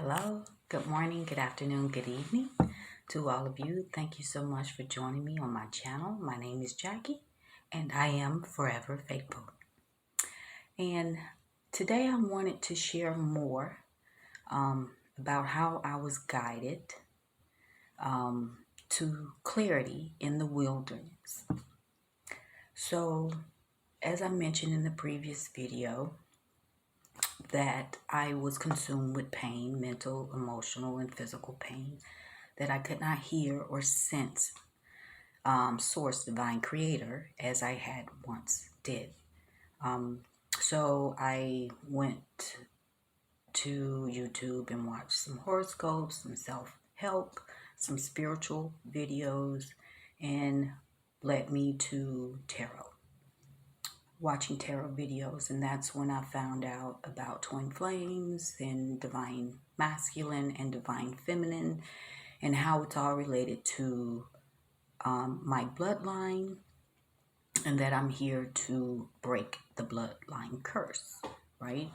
Hello, good morning, good afternoon, good evening to all of you. Thank you so much for joining me on my channel. My name is Jackie and I am forever faithful. And today I wanted to share more about how I was guided to clarity in the wilderness. So, as I mentioned in the previous video, that I was consumed with pain, mental, emotional, and physical pain that I could not hear or sense source, divine creator, as I had once did. So I went to YouTube and watched some horoscopes, some self-help, some spiritual videos, and led me to tarot. Watching tarot videos, and that's when I found out about twin flames and divine masculine and divine feminine and how it's all related to my bloodline, and that I'm here to break the bloodline curse, right?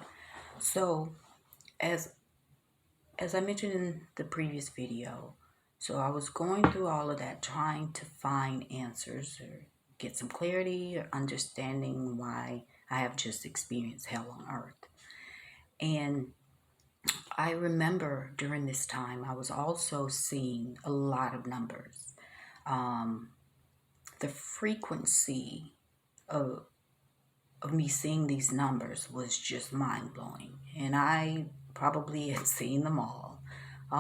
So as I mentioned in the previous video, so I was going through all of that, trying to find answers or get some clarity or understanding why I have just experienced hell on earth. And I remember during this time, I was also seeing a lot of numbers. The frequency of me seeing these numbers was just mind-blowing. And I probably had seen them all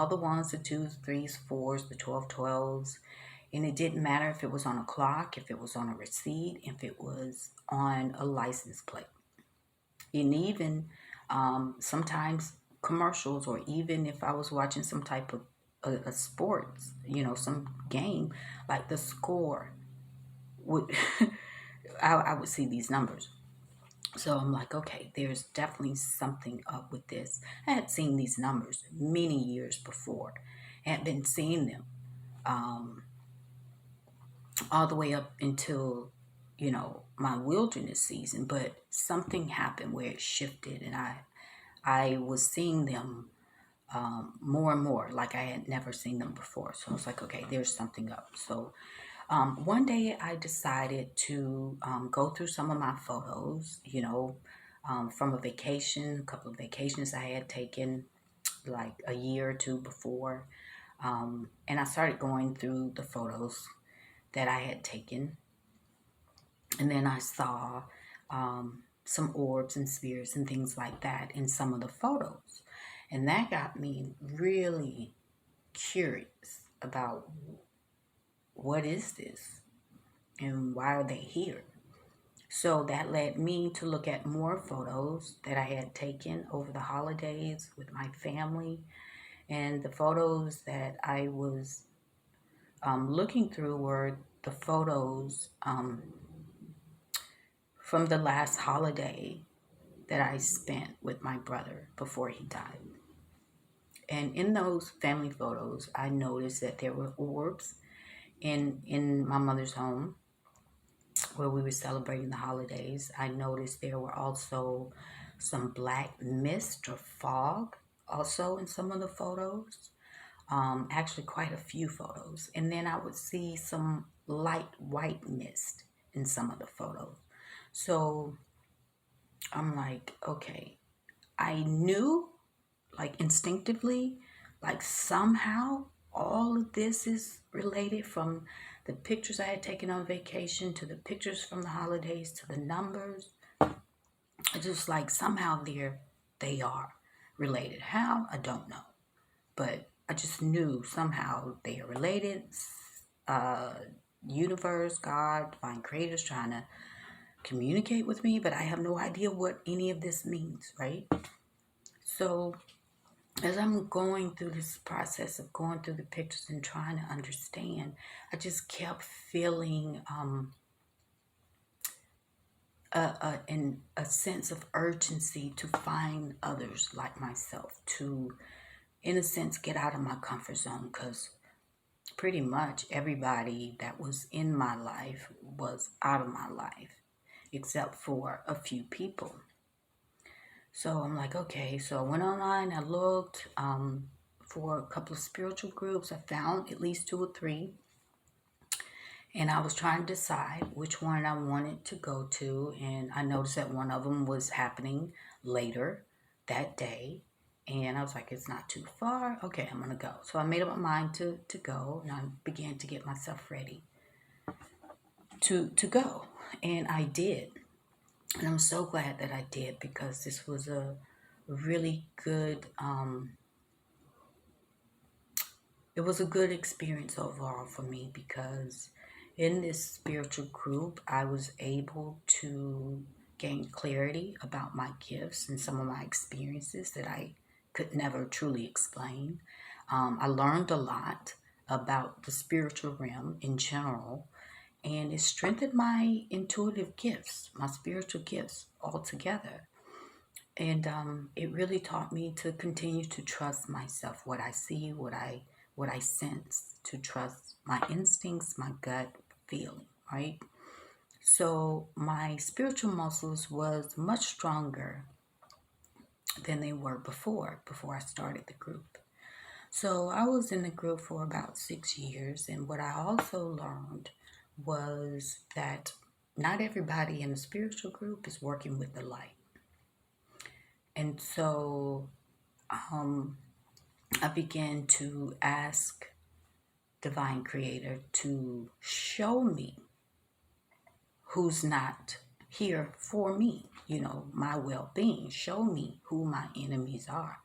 the ones, the twos, threes, fours, the 12s. And it didn't matter if it was on a clock, if it was on a receipt, if it was on a license plate. And even sometimes commercials, or even if I was watching some type of a sports, some game, like the score would I would see these numbers. So I'm like, okay, there's definitely something up with this. I had seen these numbers many years before. I had been seeing them all the way up until, my wilderness season. But something happened where it shifted, and I was seeing them more and more like I had never seen them before. So I was like, okay, there's something up. So one day I decided to go through some of my photos, from a vacation, a couple of vacations I had taken like a year or two before. And I started going through the photos that I had taken. And then I saw some orbs and spirits and things like that in some of the photos. And that got me really curious about what is this and why are they here? So that led me to look at more photos that I had taken over the holidays with my family. And the photos that I was looking through were the photos from the last holiday that I spent with my brother before he died. And in those family photos, I noticed that there were orbs in my mother's home where we were celebrating the holidays. I noticed there were also some black mist or fog also in some of the photos. Actually quite a few photos. And then I would see some light white mist in some of the photos. So I'm like, okay, I knew like instinctively, like somehow all of this is related, from the pictures I had taken on vacation to the pictures from the holidays to the numbers. It's just like somehow they are related. How? I don't know. But I just knew somehow they are related. Universe, God, divine creators trying to communicate with me, but I have no idea what any of this means, right? So as I'm going through this process of going through the pictures and trying to understand, I just kept feeling a sense of urgency to find others like myself, to, in a sense, get out of my comfort zone, because pretty much everybody that was in my life was out of my life, except for a few people. So I'm like, okay. So I went online, I looked for a couple of spiritual groups. I found at least two or three. And I was trying to decide which one I wanted to go to. And I noticed that one of them was happening later that day. And I was like, it's not too far. Okay, I'm going to go. So I made up my mind to go. And I began to get myself ready to go. And I did. And I'm so glad that I did, because this was a really good, it was a good experience overall for me, because in this spiritual group, I was able to gain clarity about my gifts and some of my experiences that I could never truly explain. I learned a lot about the spiritual realm in general, and it strengthened my intuitive gifts, my spiritual gifts altogether. And it really taught me to continue to trust myself, what I see, what I sense, to trust my instincts, my gut feeling, right? So my spiritual muscles was much stronger than they were before I started the group. So I was in the group for about 6 years, and what I also learned was that not everybody in the spiritual group is working with the light. And so um, I began to ask Divine Creator to show me who's not here for me, my well being. Show me who my enemies are.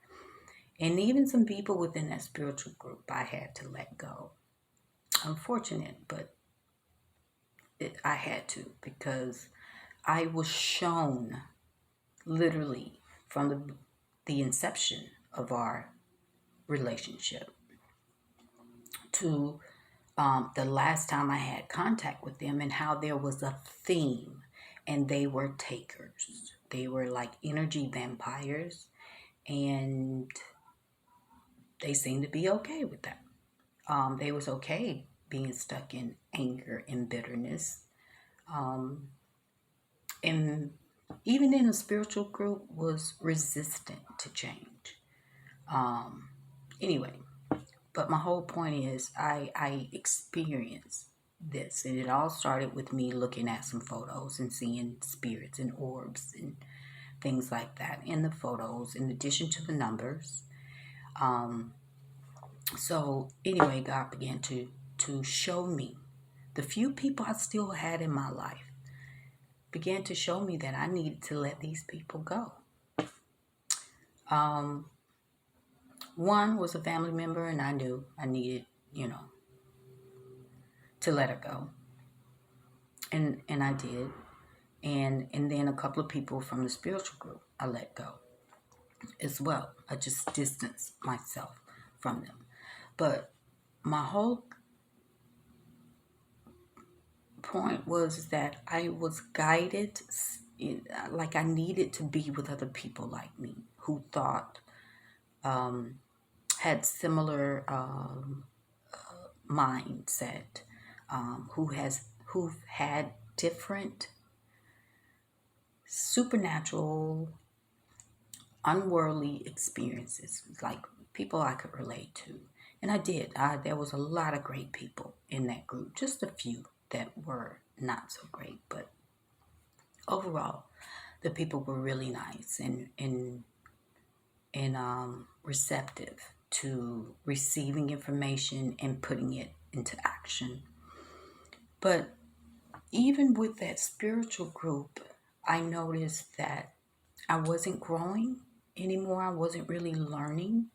And even some people within that spiritual group I had to let go. Unfortunate, but I had to, because I was shown literally from the inception of our relationship to the last time I had contact with them, and how there was a theme, and they were takers. They were like energy vampires, and they seemed to be okay with that. They was okay being stuck in anger and bitterness. Um, and even in a spiritual group, was resistant to change. Um, anyway, but my whole point is I experienced this, and it all started with me looking at some photos and seeing spirits and orbs and things like that in the photos, in addition to the numbers. Um, so anyway, God began to show me the few people I still had in my life, began to show me that I needed to let these people go. Um, One was a family member, and I knew I needed, to let her go. And I did. And then a couple of people from the spiritual group I let go as well. I just distanced myself from them. But my whole point was that I was guided, like I needed to be with other people like me, who thought, had similar mindset, who've had different supernatural, unworldly experiences, like people I could relate to. And I did. There was a lot of great people in that group, just a few that were not so great, but overall, the people were really nice and receptive to receiving information and putting it into action. But even with that spiritual group, I noticed that I wasn't growing anymore. I wasn't really learning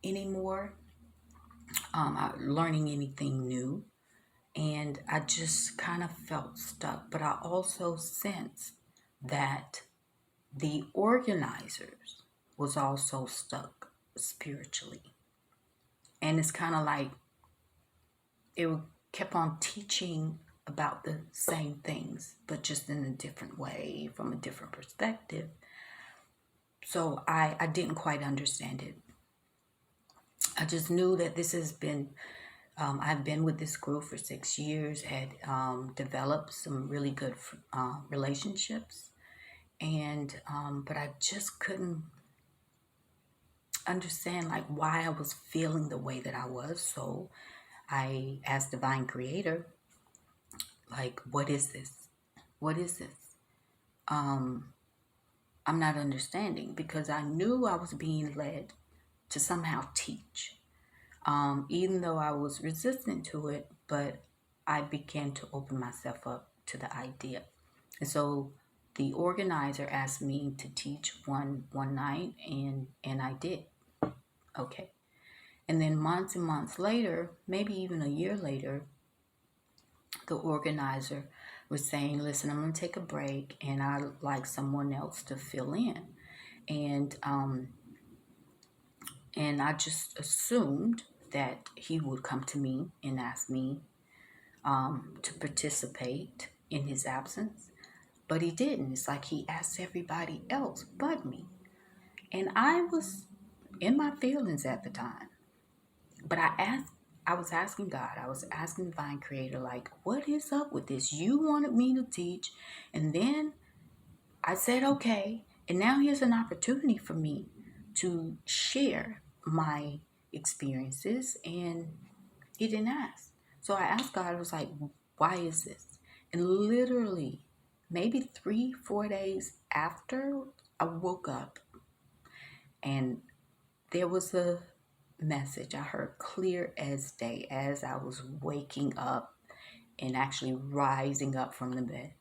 anymore, learning anything new. And I just kind of felt stuck. But I also sensed that the organizers was also stuck spiritually. And it's kind of like it kept on teaching about the same things, but just in a different way, from a different perspective. So I didn't quite understand it. I just knew that this has been, I've been with this group for 6 years, had developed some really good relationships. And but I just couldn't understand like why I was feeling the way that I was. So I asked Divine Creator, like, what is this? What is this? Um, I'm not understanding, because I knew I was being led to somehow teach. Even though I was resistant to it, but I began to open myself up to the idea. And so the organizer asked me to teach one night, and I did. Okay. And then months and months later, maybe even a year later, the organizer was saying, listen, I'm going to take a break and I'd like someone else to fill in. And I just assumed that he would come to me and ask me to participate in his absence. But he didn't. It's like he asked everybody else but me. And I was in my feelings at the time. But I was asking God, I was asking Divine Creator, like, what is up with this? You wanted me to teach, and then I said, okay, and now here's an opportunity for me to share my experiences, and he didn't ask. So I asked God, I was like, why is this? And literally, maybe 3-4 days after, I woke up and there was a message I heard clear as day as I was waking up and actually rising up from the bed.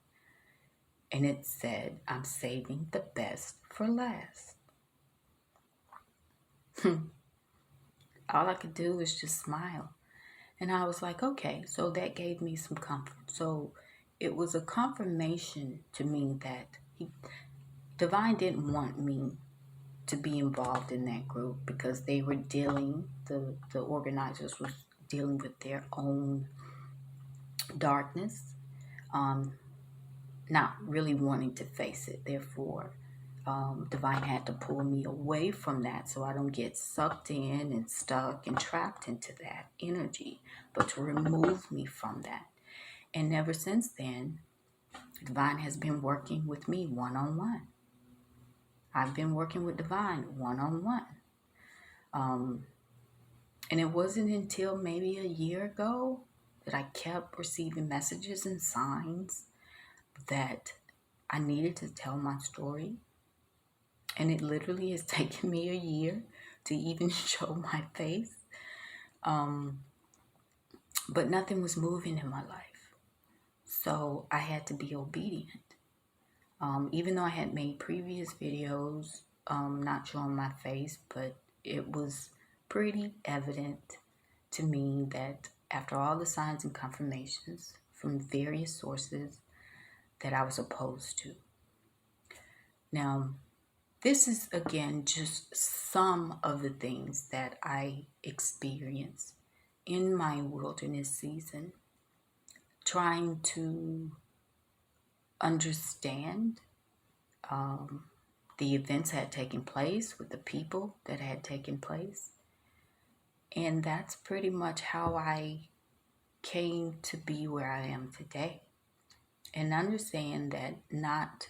And it said, I'm saving the best for last. All I could do was just smile. And I was like, okay, so that gave me some comfort. So it was a confirmation to me that Divine didn't want me to be involved in that group, because they were the organizers were dealing with their own darkness, not really wanting to face it. Therefore, Divine had to pull me away from that so I don't get sucked in and stuck and trapped into that energy, but to remove me from that. And ever since then, Divine has been working with me one-on-one. I've been working with Divine one-on-one. And it wasn't until maybe a year ago that I kept receiving messages and signs that I needed to tell my story. And it literally has taken me a year to even show my face. But nothing was moving in my life. So I had to be obedient. Even though I had made previous videos not showing my face, but it was pretty evident to me that after all the signs and confirmations from various sources, that I was opposed to. Now, this is again just some of the things that I experienced in my wilderness season, trying to understand the events that had taken place with the people that had taken place. And that's pretty much how I came to be where I am today. And understand that not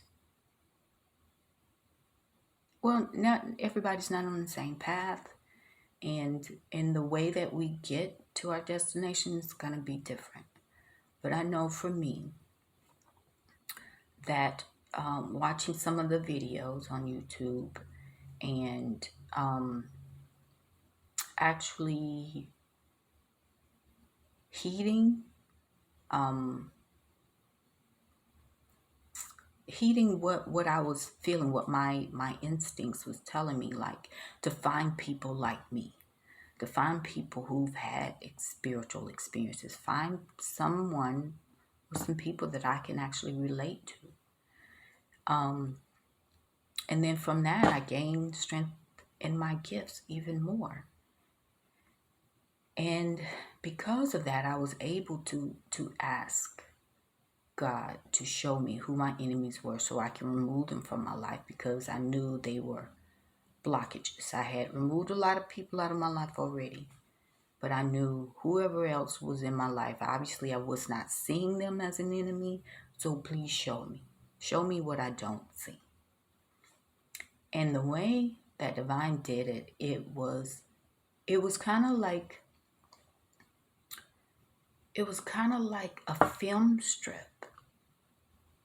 everybody's not on the same path. And in the way that we get to our destination is going to be different. But I know for me that watching some of the videos on YouTube and actually heeding what I was feeling, what my instincts was telling me, like to find people like me, to find people who've had spiritual experiences, find someone or some people that I can actually relate to. And then from that, I gained strength in my gifts even more. And because of that, I was able to ask God to show me who my enemies were so I can remove them from my life, because I knew they were blockages. I had removed a lot of people out of my life already, but I knew whoever else was in my life, obviously I was not seeing them as an enemy, so please show me. Show me what I don't see. And the way that Divine did it, it was kind of like a film strip.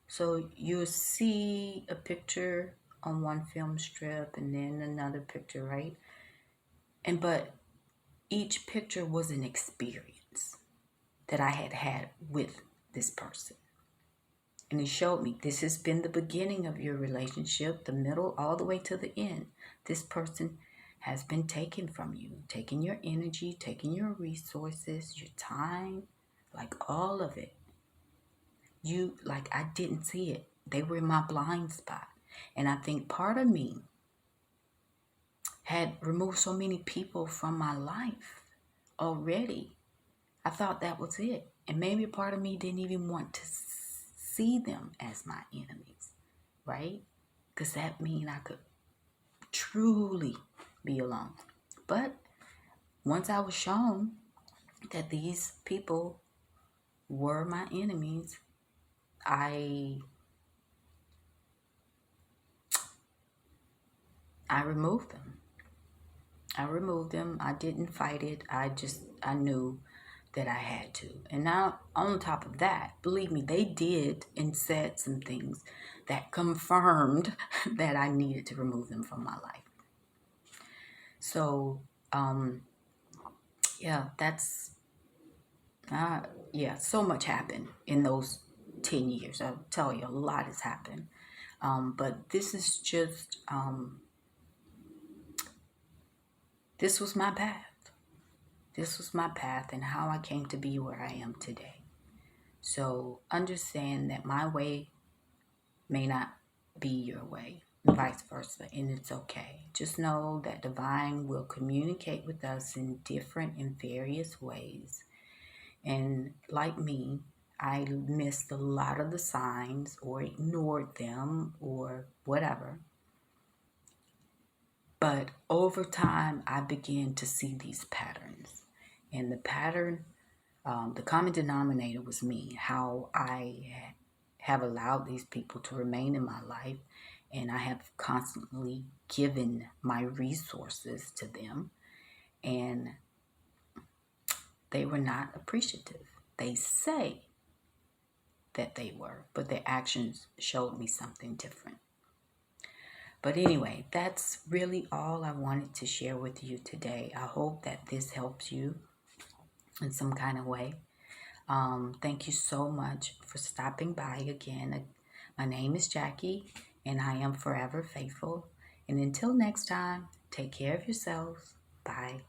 So you'll see a picture on one film strip and then another picture, right? But each picture was an experience that I had had with this person. And he showed me this has been the beginning of your relationship, the middle, all the way to the end. This person has been taken from you, taking your energy, taking your resources, your time, like all of it. I didn't see it. They were in my blind spot. And I think part of me had removed so many people from my life already. I thought that was it. And maybe a part of me didn't even want to see them as my enemies, right? Because that means I could truly be alone. But once I was shown that these people were my enemies, I removed them. I didn't fight it. I knew that I had to. And now, on top of that, believe me, they did and said some things that confirmed that I needed to remove them from my life. So, yeah, so much happened in those 10 years. I'll tell you, a lot has happened. But this is just, this was my path. This was my path and how I came to be where I am today. So understand that my way may not be your way, and vice versa, and it's okay. Just know that Divine will communicate with us in different and various ways. And like me, I missed a lot of the signs or ignored them or whatever. But over time, I began to see these patterns. And the pattern, the common denominator was me, how I have allowed these people to remain in my life. And I have constantly given my resources to them. And they were not appreciative. They say that they were, but their actions showed me something different. But anyway, that's really all I wanted to share with you today. I hope that this helps you in some kind of way. Thank you so much for stopping by again. My name is Jackie, and I am forever faithful. And until next time, take care of yourselves. Bye.